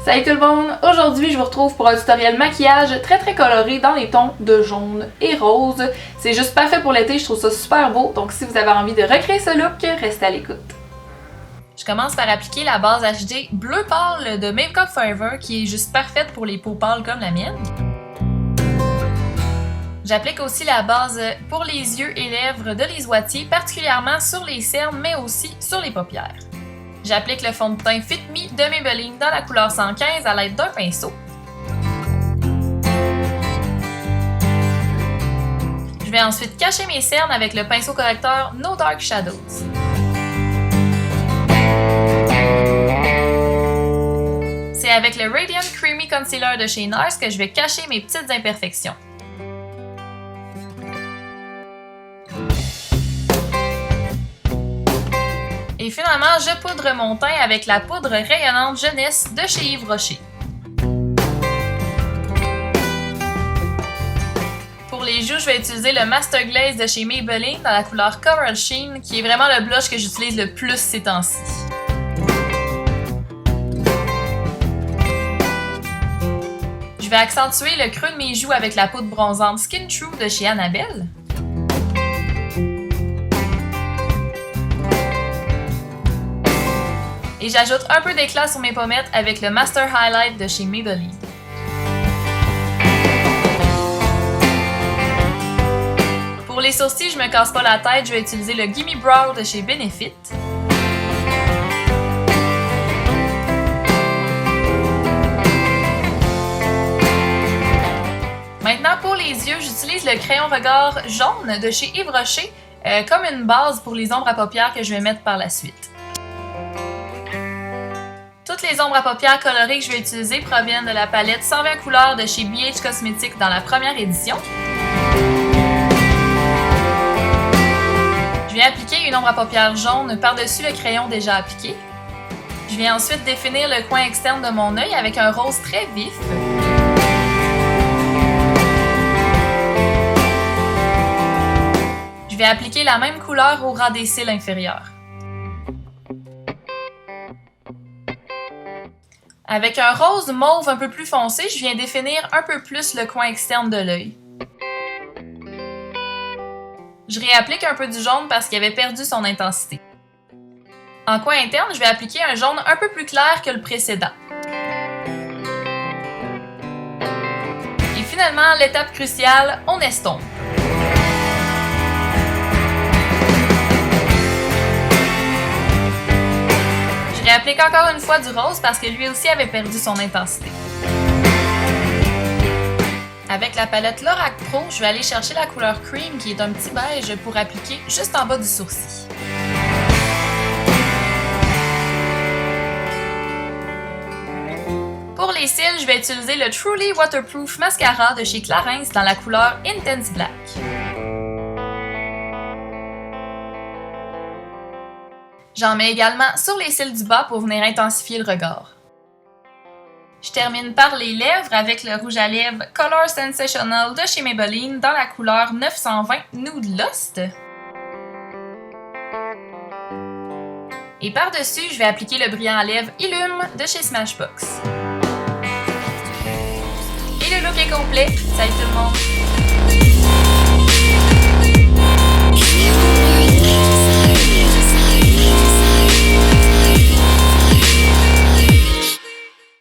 Salut tout le monde! Aujourd'hui, je vous retrouve pour un tutoriel maquillage très coloré dans les tons de jaune et rose. C'est juste parfait pour l'été, je trouve ça super beau, donc si vous avez envie de recréer ce look, restez à l'écoute. Je commence par appliquer la base HD bleu pâle de Makeup Forever qui est juste parfaite pour les peaux pâles comme la mienne. J'applique aussi la base pour les yeux et lèvres de Lise Wattier, particulièrement sur les cernes mais aussi sur les paupières. J'applique le fond de teint Fit Me de Maybelline dans la couleur 115 à l'aide d'un pinceau. Je vais ensuite cacher mes cernes avec le pinceau correcteur No Dark Shadows. C'est avec le Radiant Creamy Concealer de chez NARS que je vais cacher mes petites imperfections. Et finalement, je poudre mon teint avec la poudre rayonnante Jeunesse de chez Yves Rocher. Pour les joues, je vais utiliser le Master Glaze de chez Maybelline dans la couleur Coral Sheen, qui est vraiment le blush que j'utilise le plus ces temps-ci. Je vais accentuer le creux de mes joues avec la poudre bronzante Skin True de chez Annabelle. Et j'ajoute un peu d'éclat sur mes pommettes avec le Master Highlight de chez Maybelline. Pour les sourcils, je me casse pas la tête, je vais utiliser le Gimme Brow de chez Benefit. Maintenant, pour les yeux, j'utilise le crayon regard jaune de chez Yves Rocher comme une base pour les ombres à paupières que je vais mettre par la suite. Toutes les ombres à paupières colorées que je vais utiliser proviennent de la palette 120 couleurs de chez BH Cosmetics dans la première édition. Je viens appliquer une ombre à paupières jaune par-dessus le crayon déjà appliqué. Je viens ensuite définir le coin externe de mon œil avec un rose très vif. Je vais appliquer la même couleur au ras des cils inférieurs. Avec un rose mauve un peu plus foncé, je viens définir un peu plus le coin externe de l'œil. Je réapplique un peu du jaune parce qu'il avait perdu son intensité. En coin interne, je vais appliquer un jaune un peu plus clair que le précédent. Et finalement, l'étape cruciale, on estompe. Je réapplique encore une fois du rose parce que lui aussi avait perdu son intensité. Avec la palette Lorac Pro, je vais aller chercher la couleur Cream qui est un petit beige pour appliquer juste en bas du sourcil. Pour les cils, je vais utiliser le Truly Waterproof Mascara de chez Clarins dans la couleur Intense Black. J'en mets également sur les cils du bas pour venir intensifier le regard. Je termine par les lèvres avec le rouge à lèvres Color Sensational de chez Maybelline dans la couleur 920 Nude Lost. Et par-dessus, je vais appliquer le brillant à lèvres Illume de chez Smashbox. Et le look est complet. Salut tout le monde!